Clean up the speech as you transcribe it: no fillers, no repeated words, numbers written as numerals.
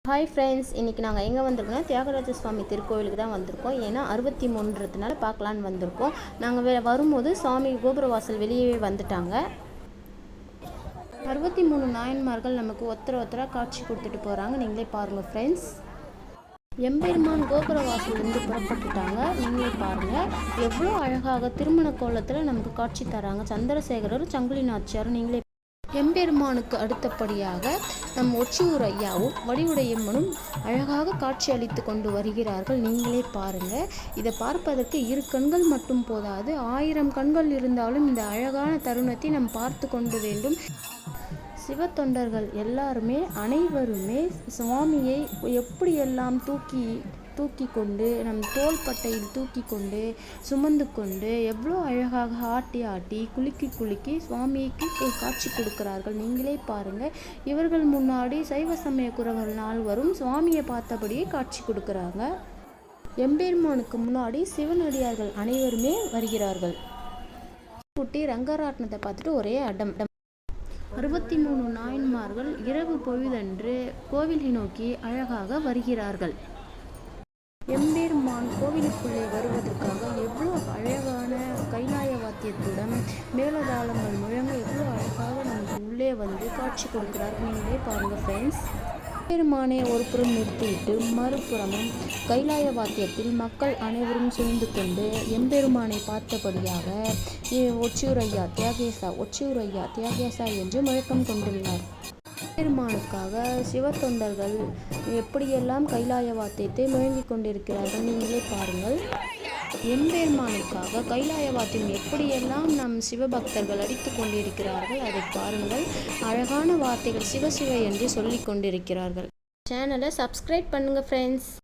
Hi friends, இன்றைக்கி நாங்கள் எங்கே வந்திருக்கோம்னா தியாகராஜ சுவாமி திருக்கோவிலுக்கு தான் வந்திருக்கோம். ஏன்னா 63ன்றதுனால பார்க்கலான்னு வந்திருக்கோம். நாங்கள் வரும்போது சுவாமி கோபுரவாசல் வெளியே வந்துட்டாங்க. 63 நாயன்மார்கள் நமக்கு ஒருத்தராக காட்சி கொடுத்துட்டு போகிறாங்க. நீங்களே பாருங்கள் ஃப்ரெண்ட்ஸ். எம்பெருமான் கோபுரவாசலிருந்து புறப்பட்டுட்டாங்க. நீங்களே பாருங்கள் எவ்வளோ அழகாக திருமண கோலத்தில் நமக்கு காட்சி தராங்க. சந்திரசேகரரும் சங்குலி நாச்சியாரும். நீங்களே எம்பெருமானுக்கு அடுத்தபடியாக நம் ஒற்றியூர் ஐயாவும் வடிவுடையம்மனும் அழகாக காட்சி அளித்து கொண்டு வருகிறார்கள். நீங்களே பாருங்கள். இதை பார்ப்பதற்கு 2 கண்கள் மட்டும் போதாது, 1000 கண்கள் இருந்தாலும் இந்த அழகான தருணத்தை நாம் பார்த்து கொண்டு வேண்டும். சிவத்தொண்டர்கள் எல்லாருமே அனைவருமே சுவாமியை எப்படியெல்லாம் தூக்கி கொண்டு நம் தோள்பட்டையில் தூக்கி கொண்டு சுமந்து கொண்டு எவ்வளோ அழகாக ஆட்டி குலுக்கி சுவாமிக்கு காட்சி கொடுக்கிறார்கள். நீங்களே பாருங்கள். இவர்கள் முன்னாடி சைவ சமய குறவர் நால்வரும் சுவாமியை பார்த்தபடியே காட்சி கொடுக்குறாங்க. எம்பெருமானுக்கு முன்னாடி சிவனடியார்கள் அனைவருமே வருகிறார்கள். குட்டி ரங்கராட்டினத்தை பார்த்துட்டு ஒரே அடம். 63 நாயன்மார்கள் இரவு பொழுதன்று கோவிலை நோக்கி அழகாக வருகிறார்கள். எம்பெருமான் கோவிலுக்குள்ளே வருவதற்காக எவ்வளோ அழகான கைலாய வாத்தியத்துடன் மேலதாளங்கள் முழங்க எவ்வளோ அழகாக நமக்கு உள்ளே வந்து காட்சி கொடுக்கிறார்கள். நீங்களே பாருங்கள் ஃப்ரெண்ட்ஸ். எம்பெருமானை ஒரு புறம் நிறுத்திவிட்டு மறுபுறமும் கைலாய வாத்தியத்தில் மக்கள் அனைவரும் சூழ்ந்து கொண்டு எம்பெருமானை பார்த்தபடியாக ஒற்றியூர் ஐயா தியாகேசா என்று முழக்கம் கொண்டுள்ளார். எம்பெருமானுக்காக சிவத்தொண்டர்கள் எப்படியெல்லாம் கைலாய வாத்தியத்தை முழங்கிக் கொண்டிருக்கிறார்கள். நீங்களே பாருங்கள். எம்பெருமானுக்காக கைலாய வாத்தியம் எப்படியெல்லாம் நம் சிவபக்தர்கள் அடித்து கொண்டிருக்கிறார்கள் அதை பாருங்கள். அழகான வார்த்தைகள் சிவ என்று சொல்லிக் கொண்டிருக்கிறார்கள். சேனலை சப்ஸ்கிரைப் பண்ணுங்கள் ஃப்ரெண்ட்ஸ்.